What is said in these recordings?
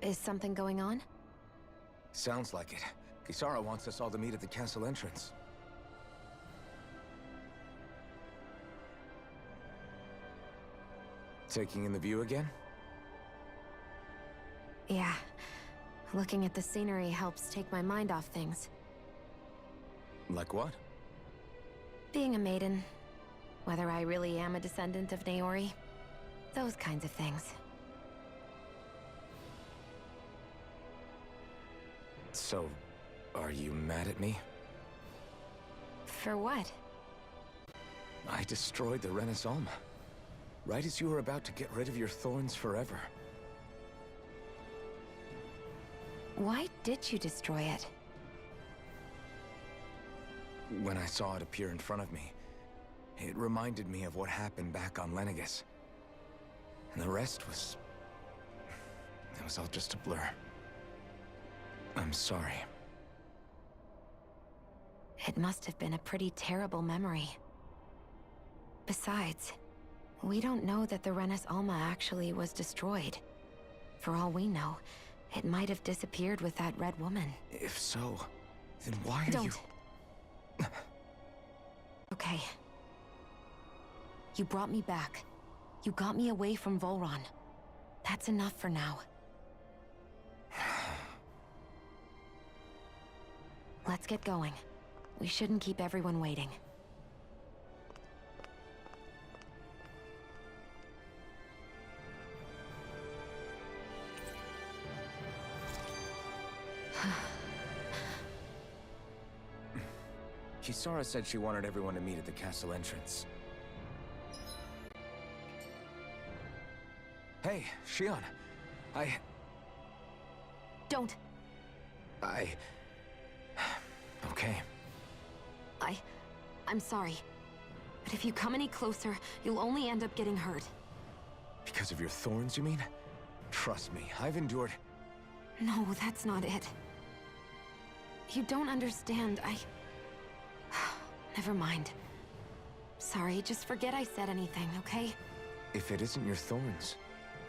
Is something going on? Sounds like it. Kisara wants us all to meet at the castle entrance. Taking in the view again? Yeah. Looking at the scenery helps take my mind off things. Like what? Being a maiden. Whether I really am a descendant of Naori. Those kinds of things. So, are you mad at me? For what? I destroyed the Renas Alma. Right as you were about to get rid of your thorns forever. Why did you destroy it? When I saw it appear in front of me, it reminded me of what happened back on Lenegis. And the rest was... it was all just a blur. I'm sorry. It must have been a pretty terrible memory. Besides, we don't know that the Renas Alma actually was destroyed. For all we know, it might have disappeared with that red woman. If so, then why are Don't. you... Okay. You brought me back. You got me away from Volron. That's enough for now. Let's get going. We shouldn't keep everyone waiting. Kisara said she wanted everyone to meet at the castle entrance. Hey, Shion. Don't! Okay. I'm sorry. But if you come any closer, you'll only end up getting hurt. Because of your thorns, you mean? Trust me, I've endured... No, that's not it. You don't understand, Never mind. Sorry, just forget I said anything, okay? If it isn't your thorns,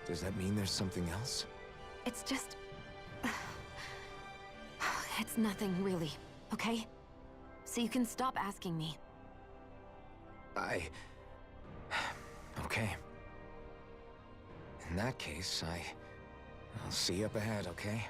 does that mean there's something else? It's just... It's nothing, really, okay? So you can stop asking me. Okay. In that case, I'll see you up ahead, okay?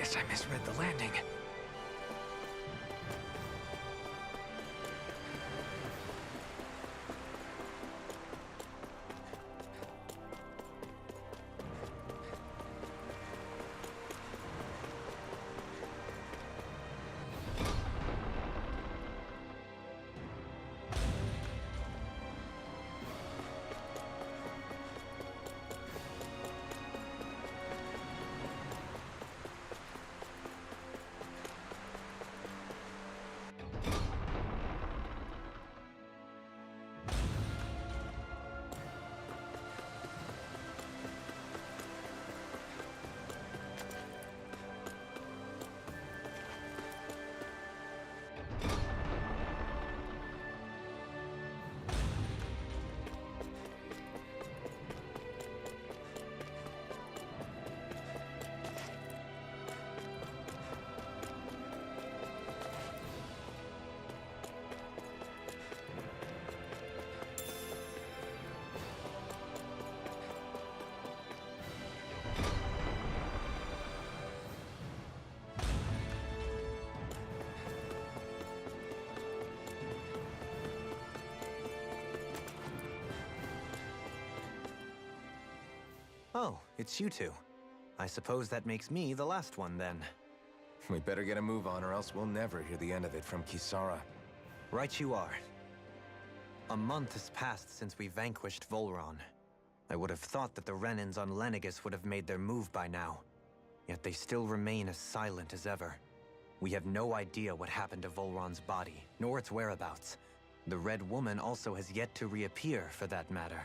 Guess I misread the landing. Oh, it's you two. I suppose that makes me the last one, then. We better get a move on, or else we'll never hear the end of it from Kisara. Right you are. A month has passed since we vanquished Volron. I would have thought that the Renans on Lenegis would have made their move by now. Yet they still remain as silent as ever. We have no idea what happened to Volron's body, nor its whereabouts. The Red Woman also has yet to reappear, for that matter.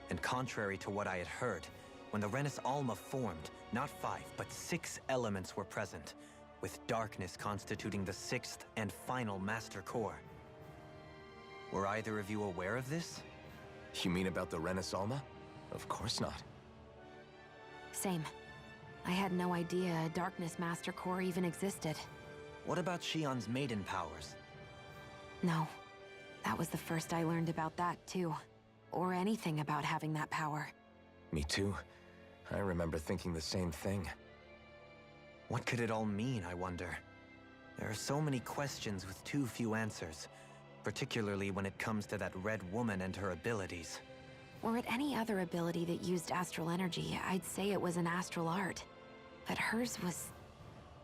And contrary to what I had heard, when the Renis Alma formed, not 5, but 6 elements were present, with darkness constituting the 6th and final master core. Were either of you aware of this? You mean about the Renis Alma? Of course not. Same. I had no idea a Darkness Master Core even existed. What about Shion's maiden powers? No. That was the first I learned about that, too. Or anything about having that power. Me too. I remember thinking the same thing. What could it all mean, I wonder? There are so many questions with too few answers, particularly when it comes to that Red Woman and her abilities. Were it any other ability that used astral energy, I'd say it was an astral art. But hers was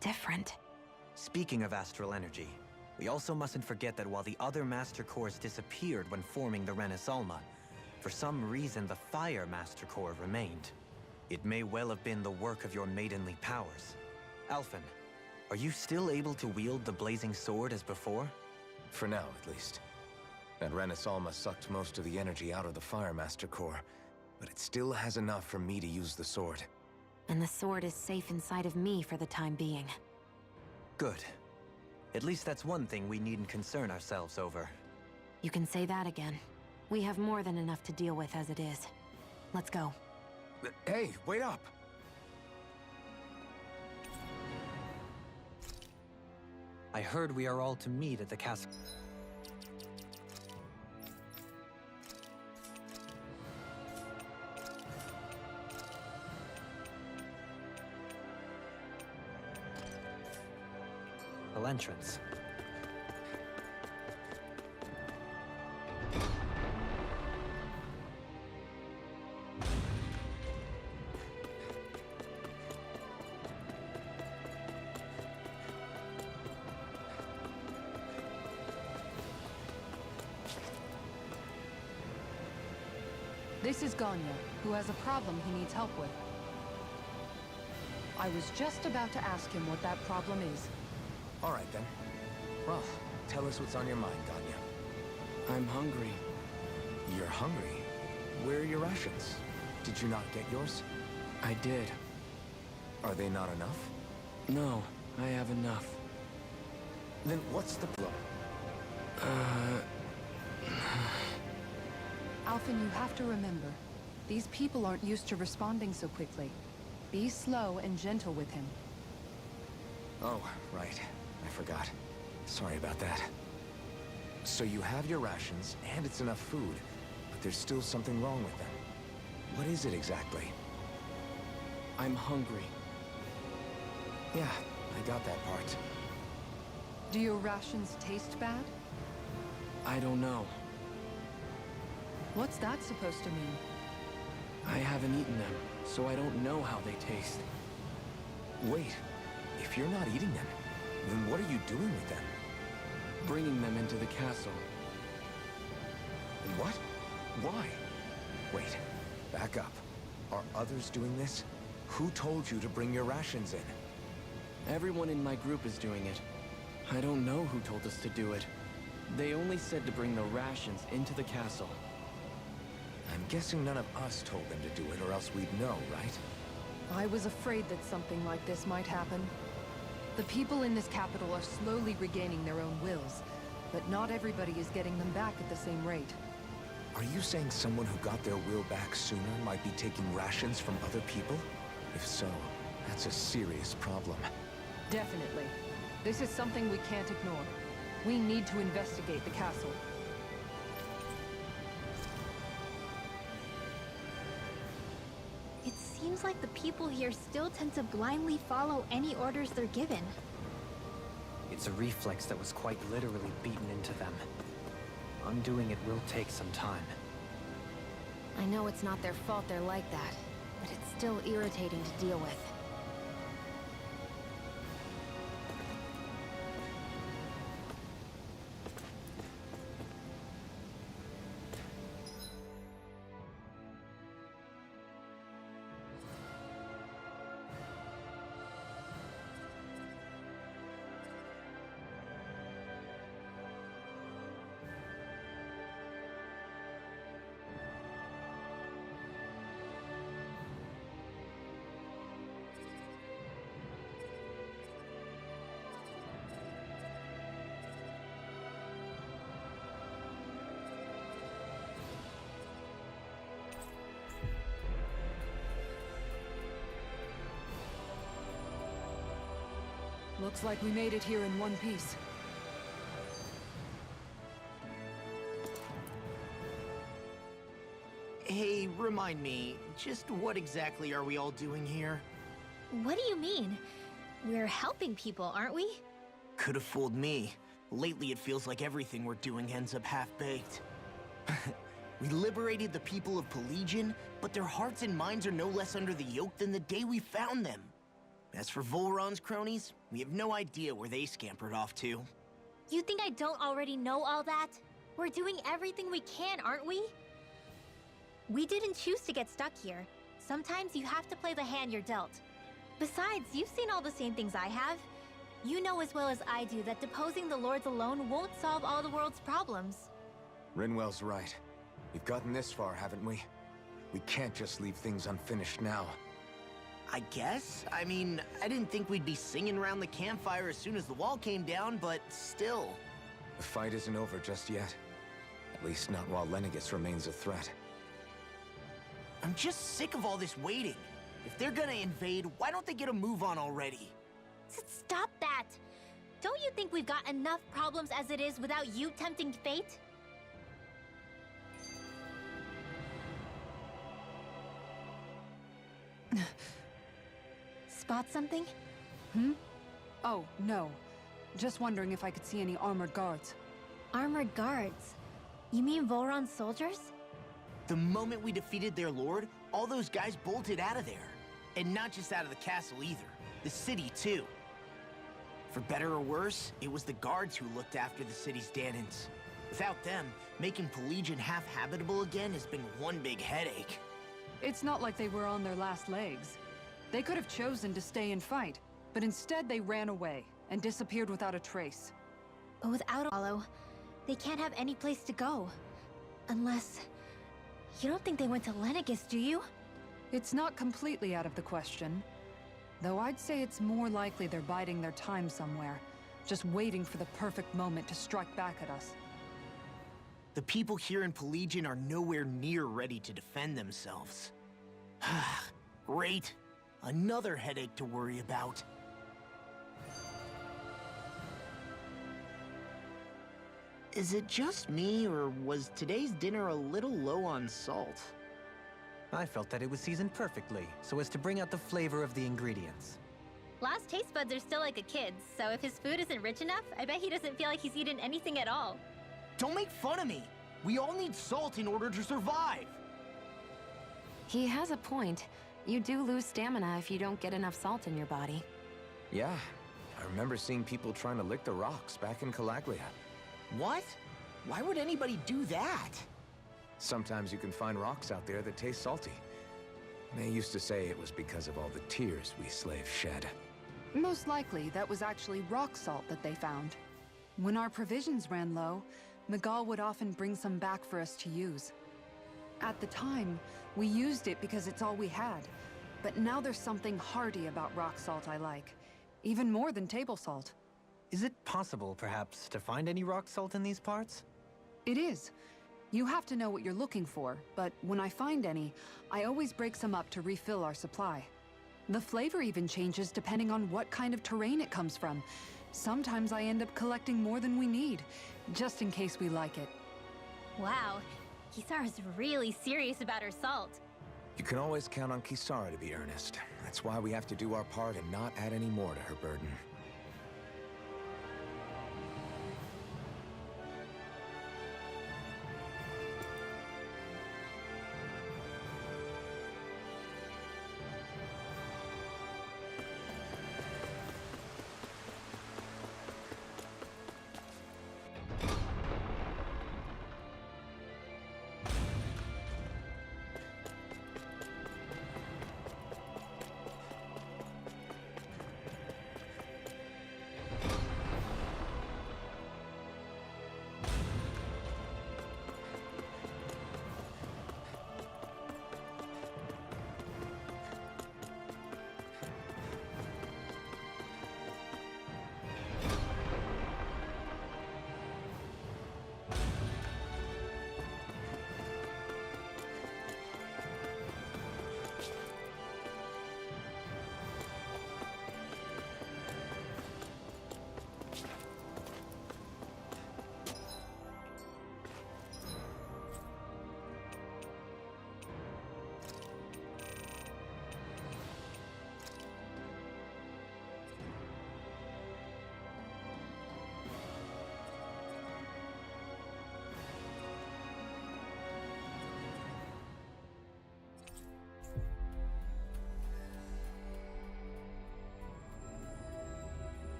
different. Speaking of astral energy, we also mustn't forget that while the other Master Cores disappeared when forming the Renis Alma, for some reason the Fire Master Core remained. It may well have been the work of your maidenly powers. Alphen, are you still able to wield the blazing sword as before? For now, at least. That Renis Alma sucked most of the energy out of the Fire Master Core, but it still has enough for me to use the sword. And the sword is safe inside of me for the time being. Good. At least that's one thing we needn't concern ourselves over. You can say that again. We have more than enough to deal with as it is. Let's go. Hey, wait up! I heard we are all to meet at the castle. Entrance. This is Ganya, who has a problem he needs help with. I was just about to ask him what that problem is. All right, then. Well, tell us what's on your mind, Ganya. I'm hungry. You're hungry? Where are your rations? Did you not get yours? I did. Are they not enough? No, I have enough. Then what's the problem? Alphen, you have to remember, these people aren't used to responding so quickly. Be slow and gentle with him. Oh, right. I forgot. Sorry about that. So you have your rations, and it's enough food, but there's still something wrong with them. What is it exactly? I'm hungry. Yeah, I got that part. Do your rations taste bad? I don't know. What's that supposed to mean? I haven't eaten them, so I don't know how they taste. Wait, if you're not eating them, then what are you doing with them? Bringing them into the castle. What? Why? Wait, back up. Are others doing this? Who told you to bring your rations in? Everyone in my group is doing it. I don't know who told us to do it. They only said to bring the rations into the castle. I'm guessing none of us told them to do it, or else we'd know, right? I was afraid that something like this might happen. The people in this capital are slowly regaining their own wills, but not everybody is getting them back at the same rate. Are you saying someone who got their will back sooner might be taking rations from other people? If so, that's a serious problem. Definitely. This is something we can't ignore. We need to investigate the castle. It seems like the people here still tend to blindly follow any orders they're given. It's a reflex that was quite literally beaten into them. Undoing it will take some time. I know it's not their fault they're like that, but it's still irritating to deal with. Looks like we made it here in one piece. Hey, remind me, just what exactly are we all doing here? What do you mean? We're helping people, aren't we? Could have fooled me. Lately it feels like everything we're doing ends up half-baked. We liberated the people of Pelagian, but their hearts and minds are no less under the yoke than the day we found them. As for Volron's cronies, we have no idea where they scampered off to. You think I don't already know all that? We're doing everything we can, aren't we? We didn't choose to get stuck here. Sometimes you have to play the hand you're dealt. Besides, you've seen all the same things I have. You know as well as I do that deposing the lords alone won't solve all the world's problems. Rinwell's right. We've gotten this far, haven't we? We can't just leave things unfinished now. I guess? I mean, I didn't think we'd be singing around the campfire as soon as the wall came down, but still. The fight isn't over just yet. At least not while Lenegis remains a threat. I'm just sick of all this waiting. If they're gonna invade, why don't they get a move on already? Stop that! Don't you think we've got enough problems as it is without you tempting fate? Spot something? Oh, no. Just wondering if I could see any armored guards. Armored guards? You mean Volron's soldiers? The moment we defeated their lord, all those guys bolted out of there. And not just out of the castle either. The city, too. For better or worse, it was the guards who looked after the city's Dahnans. Without them, making Pelagian half-habitable again has been one big headache. It's not like they were on their last legs. They could have chosen to stay and fight, but instead they ran away and disappeared without a trace. But without a follow, they can't have any place to go. Unless... You don't think they went to Lenegis, do you? It's not completely out of the question. Though I'd say it's more likely they're biding their time somewhere, just waiting for the perfect moment to strike back at us. The people here in Pelagian are nowhere near ready to defend themselves. Great. Another headache to worry about. Is it just me, or was today's dinner a little low on salt? I felt that it was seasoned perfectly, so as to bring out the flavor of the ingredients. Last taste buds are still like a kid's, so if his food isn't rich enough, I bet he doesn't feel like he's eaten anything at all. Don't make fun of me. We all need salt in order to survive. He has a point. You do lose stamina if you don't get enough salt in your body. Yeah, I remember seeing people trying to lick the rocks back in Calaglia. What? Why would anybody do that? Sometimes you can find rocks out there that taste salty. They used to say it was because of all the tears we slaves shed. Most likely, that was actually rock salt that they found. When our provisions ran low, Miguel would often bring some back for us to use. At the time, we used it because it's all we had. But now there's something hearty about rock salt I like. Even more than table salt. Is it possible, perhaps, to find any rock salt in these parts? It is. You have to know what you're looking for, but when I find any, I always break some up to refill our supply. The flavor even changes depending on what kind of terrain it comes from. Sometimes I end up collecting more than we need, just in case we like it. Wow, Kisara's really serious about her salt. You can always count on Kisara to be earnest. That's why we have to do our part and not add any more to her burden.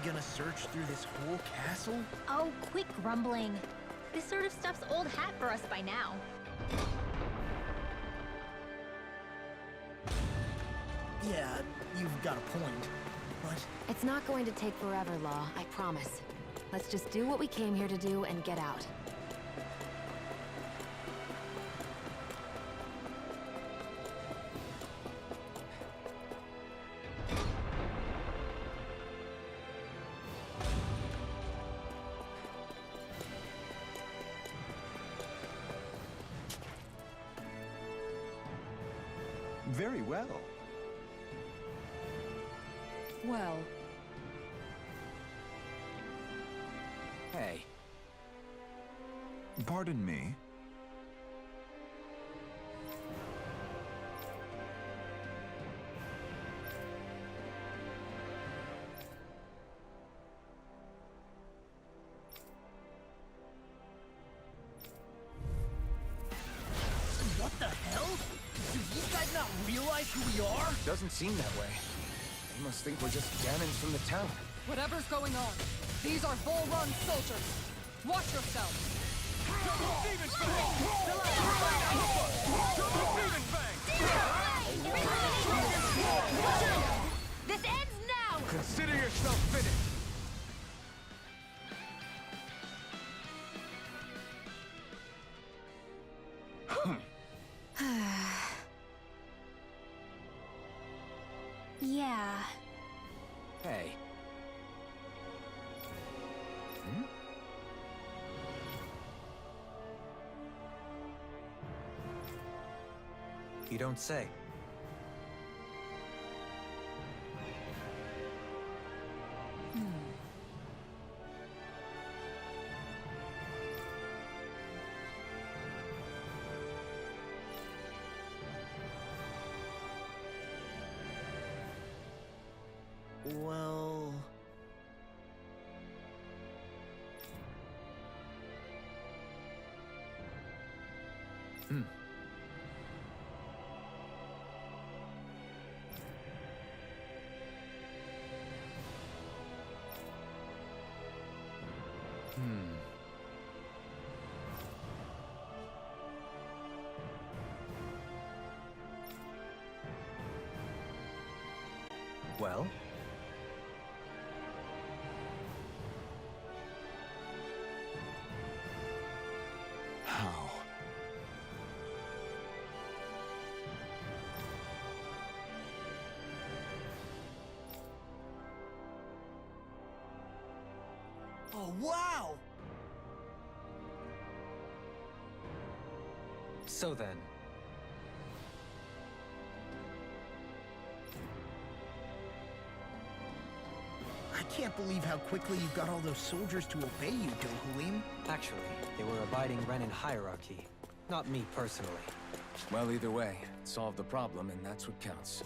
Gonna search through this whole castle? Oh, quit grumbling. This sort of stuff's old hat for us by now. Yeah, you've got a point. But It's not going to take forever, Law, I promise. Let's just do what we came here to do and get out. Very well. Well, Hey, Pardon me. what the hell? Do these guys not realize who we are? doesn't seem that way. They must think we're just Danans from the town. whatever's going on, these are Volrun soldiers. Watch yourselves. This ends now! Consider yourself finished. Yeah. Hey. You don't say. Well... Well? How? Oh, wow! So then, I can't believe how quickly you got all those soldiers to obey you, Dohalim. actually, they were abiding Renan hierarchy, not me personally. Well, either way, it solved the problem, and that's what counts.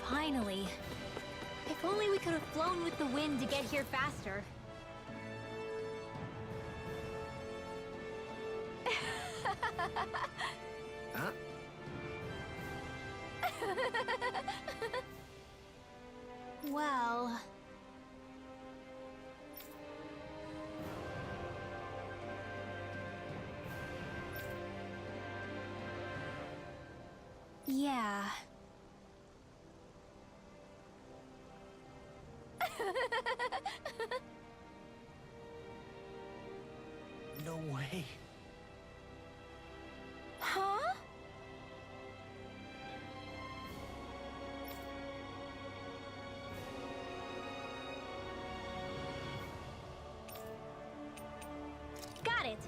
Finally. If only we could have flown with the wind to get here faster. Huh? Well... yeah. No way. Huh? Got it.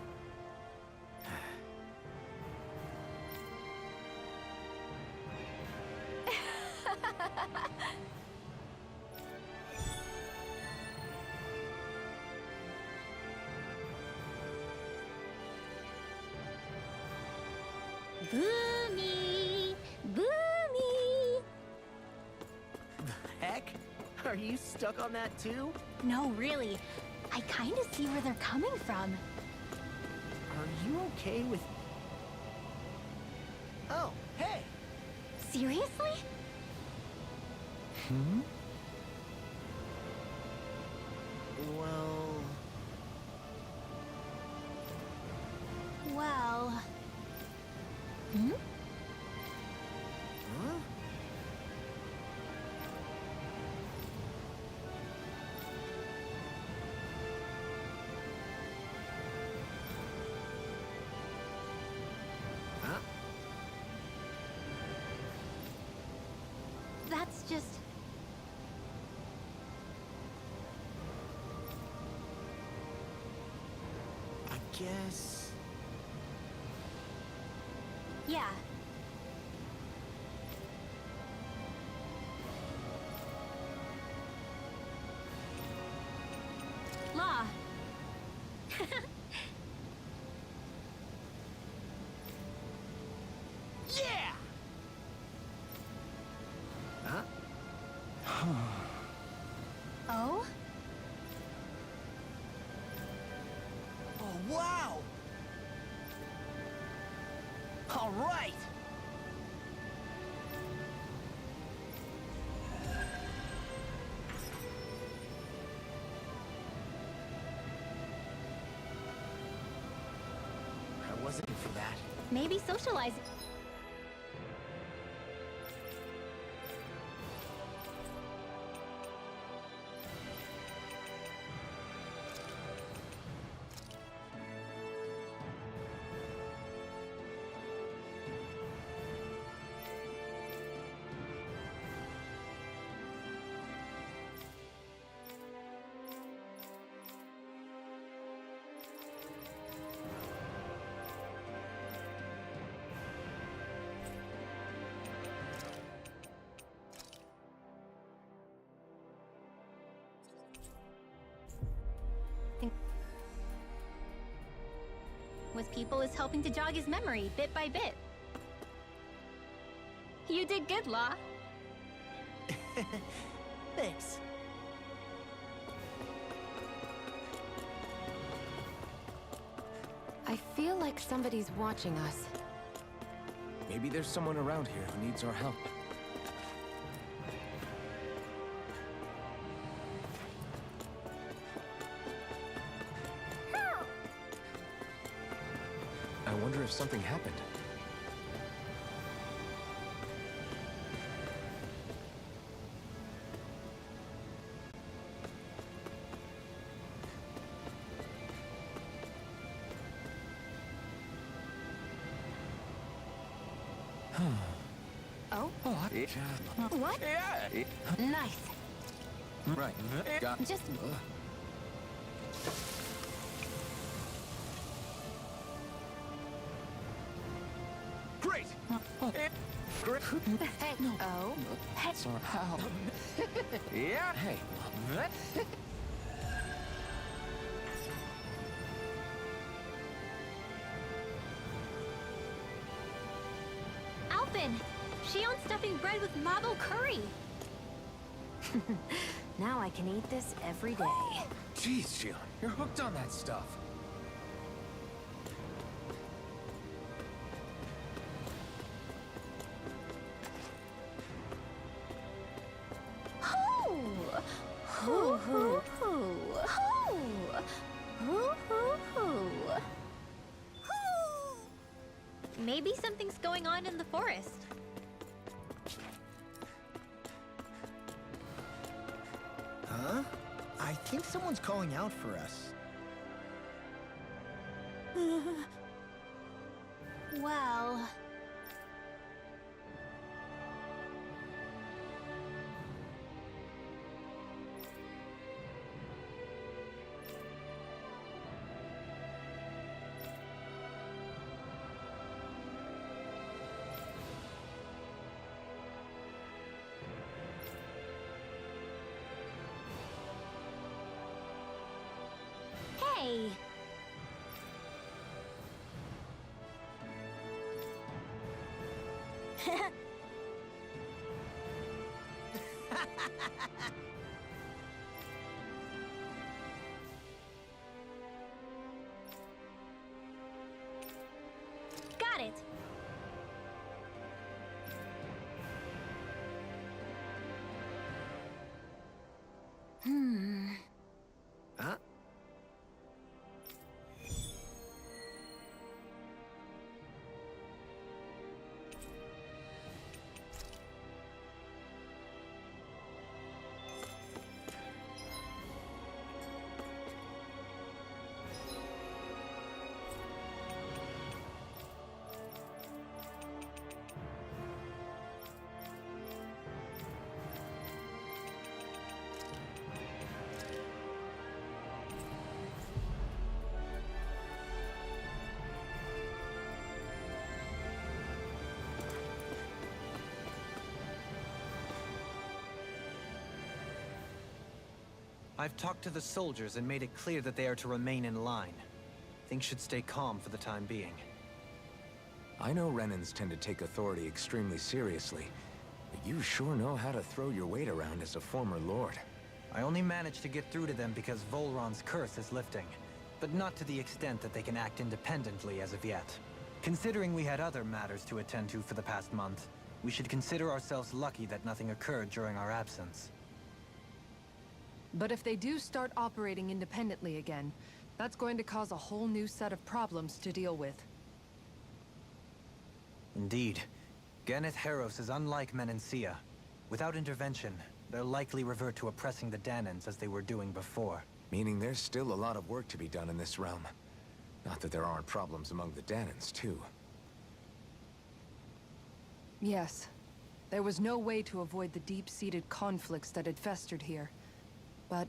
Boomy! Boomy! Heck? Are you stuck on that too? No, really. I kind of see where they're coming from. Are you okay with... Oh, hey! Seriously? Hmm? Well... Well... Hmm? Huh? Huh? That's just... I guess... Yeah. Law. Yeah! Huh? Oh? Oh, wow! All right! I wasn't for that. Maybe socializing. people is helping to jog his memory bit by bit. You did good, Law. Thanks. I feel like somebody's watching us. Maybe there's someone around here who needs our help. I wonder if something happened. Oh? What? Nice. Right. Got Just... Great! Great! Hey, oh? Hey. Sorry. Yeah! Hey. Alvin! She owns stuffing bread with marble curry! Now I can eat this every day. Jeez, Shion, you're hooked on that stuff. Maybe something's going on in the forest. Huh? I think someone's calling out for us. Well... Hey! Got it! Huh? I've talked to the soldiers and made it clear that they are to remain in line. Things should stay calm for the time being. I know Renans tend to take authority extremely seriously, but you sure know how to throw your weight around as a former lord. I only managed to get through to them because Volron's curse is lifting, but not to the extent that they can act independently as of yet. Considering we had other matters to attend to for the past month, we should consider ourselves lucky that nothing occurred during our absence. But if they do start operating independently again, that's going to cause a whole new set of problems to deal with. Indeed. Ganath Haros is unlike Menancia. Without intervention, they'll likely revert to oppressing the Dahnans as they were doing before. Meaning there's still a lot of work to be done in this realm. Not that there aren't problems among the Dahnans, too. Yes. There was no way to avoid the deep-seated conflicts that had festered here. But...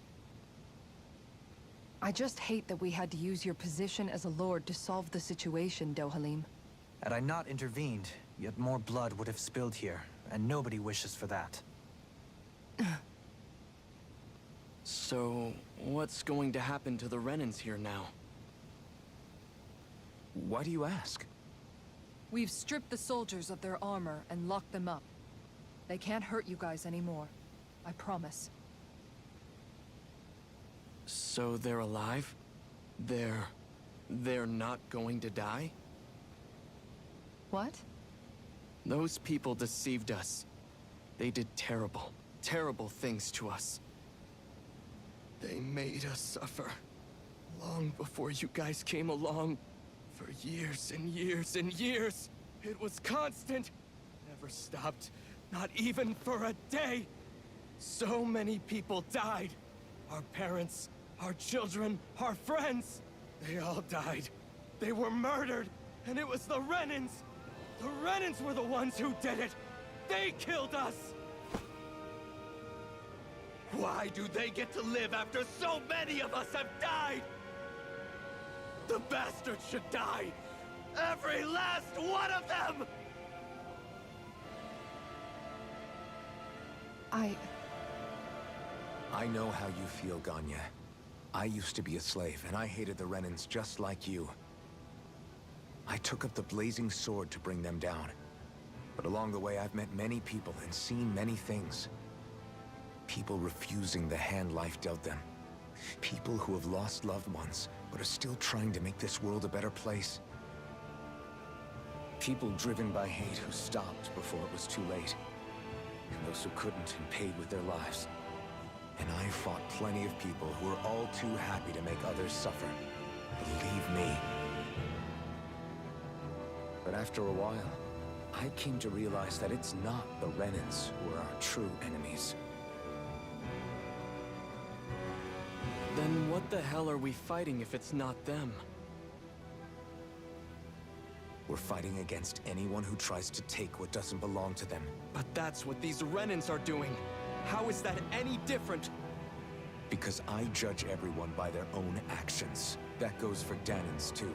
I just hate that we had to use your position as a lord to solve the situation, Dohalim. Had I not intervened, yet more blood would have spilled here, and nobody wishes for that. So, what's going to happen to the Renans here now? Why do you ask? We've stripped the soldiers of their armor and locked them up. They can't hurt you guys anymore. I promise. So they're alive? They're not going to die? What? Those people deceived us. They did terrible, terrible things to us. They made us suffer. Long before you guys came along. For years and years and years. It was constant. Never stopped. Not even for a day. So many people died. Our parents, our children, our friends. They all died. They were murdered. And it was the Renans. The Renans were the ones who did it. They killed us. Why do they get to live after so many of us have died? The bastards should die! Every last one of them! I know how you feel, Ganya. I used to be a slave, and I hated the Renans just like you. I took up the blazing sword to bring them down. But along the way, I've met many people and seen many things. People refusing the hand life dealt them. People who have lost loved ones, but are still trying to make this world a better place. People driven by hate who stopped before it was too late. And those who couldn't and paid with their lives. And I fought plenty of people who were all too happy to make others suffer. Believe me. But after a while, I came to realize that it's not the Renans who are our true enemies. Then what the hell are we fighting if it's not them? We're fighting against anyone who tries to take what doesn't belong to them. But that's what these Renans are doing. How is that any different? Because I judge everyone by their own actions. That goes for Dahnans too.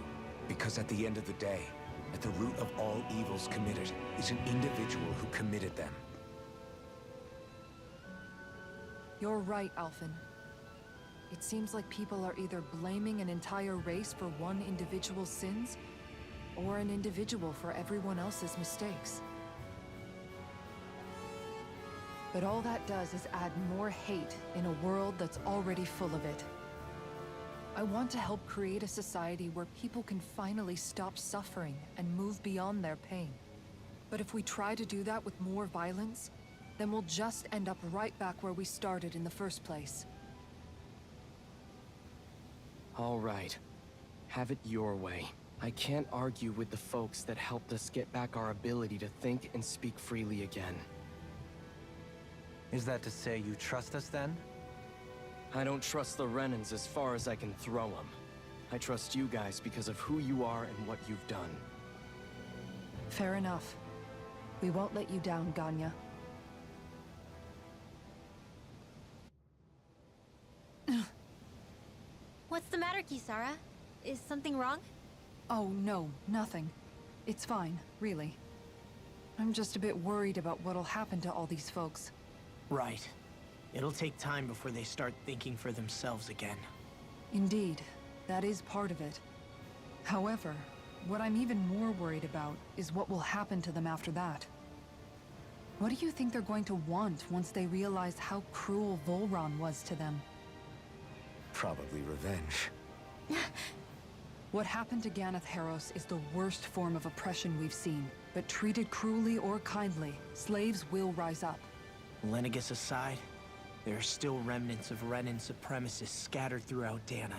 Because at the end of the day, at the root of all evils committed is an individual who committed them. You're right, Alphen. It seems like people are either blaming an entire race for one individual's sins, or an individual for everyone else's mistakes. But all that does is add more hate in a world that's already full of it. I want to help create a society where people can finally stop suffering and move beyond their pain. But if we try to do that with more violence, then we'll just end up right back where we started in the first place. All right. Have it your way. I can't argue with the folks that helped us get back our ability to think and speak freely again. Is that to say you trust us then? I don't trust the Renans as far as I can throw them. I trust you guys because of who you are and what you've done. Fair enough. We won't let you down, Ganya. What's the matter, Kisara? Is something wrong? Oh, no, nothing. It's fine, really. I'm just a bit worried about what'll happen to all these folks. Right. It'll take time before they start thinking for themselves again. Indeed, that is part of it. However, what I'm even more worried about is what will happen to them after that. What do you think they're going to want once they realize how cruel Volron was to them? Probably revenge. What happened to Ganath Haros is the worst form of oppression we've seen. But treated cruelly or kindly, slaves will rise up. Lenegis aside, there are still remnants of Renan supremacists scattered throughout Dahna.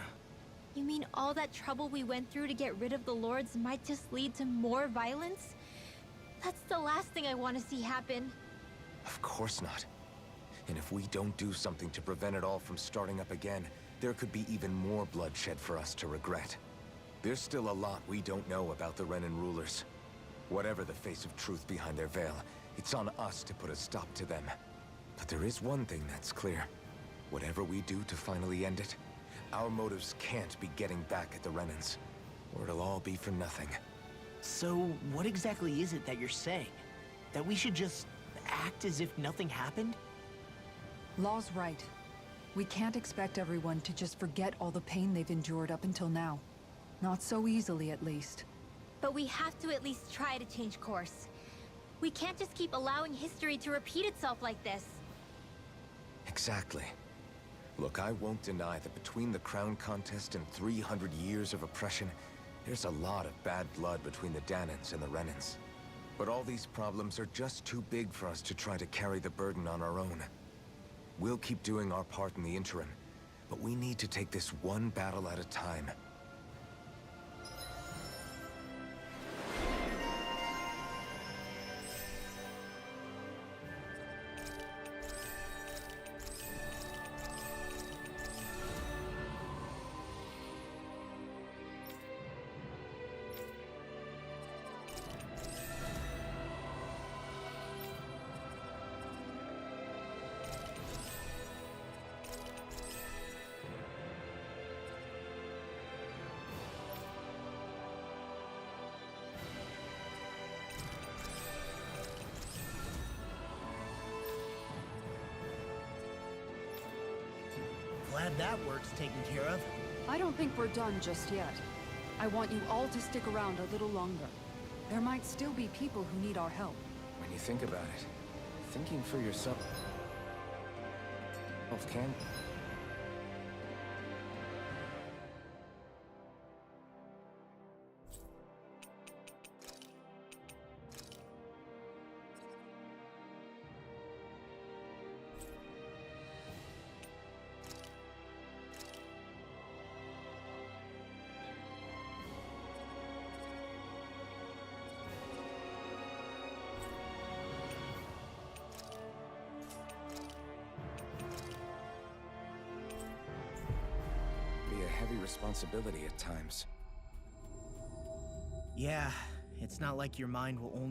You mean all that trouble we went through to get rid of the Lords might just lead to more violence? That's the last thing I want to see happen. Of course not. And if we don't do something to prevent it all from starting up again, there could be even more bloodshed for us to regret. There's still a lot we don't know about the Renan rulers. Whatever the face of truth behind their veil, it's on us to put a stop to them. But there is one thing that's clear. Whatever we do to finally end it, our motives can't be getting back at the Renans, or it'll all be for nothing. So, what exactly is it that you're saying? That we should just act as if nothing happened? Law's right. We can't expect everyone to just forget all the pain they've endured up until now. Not so easily, at least. But we have to at least try to change course. We can't just keep allowing history to repeat itself like this. Exactly. Look, I won't deny that between the crown contest and 300 years of oppression, there's a lot of bad blood between the Dahnans and the Renans. But all these problems are just too big for us to try to carry the burden on our own. We'll keep doing our part in the interim, but we need to take this one battle at a time. Glad that work's taken care of. I don't think we're done just yet. I want you all to stick around a little longer. There might still be people who need our help. When you think about it, thinking for yourself can... be a heavy responsibility at times. Yeah, it's not like your mind will only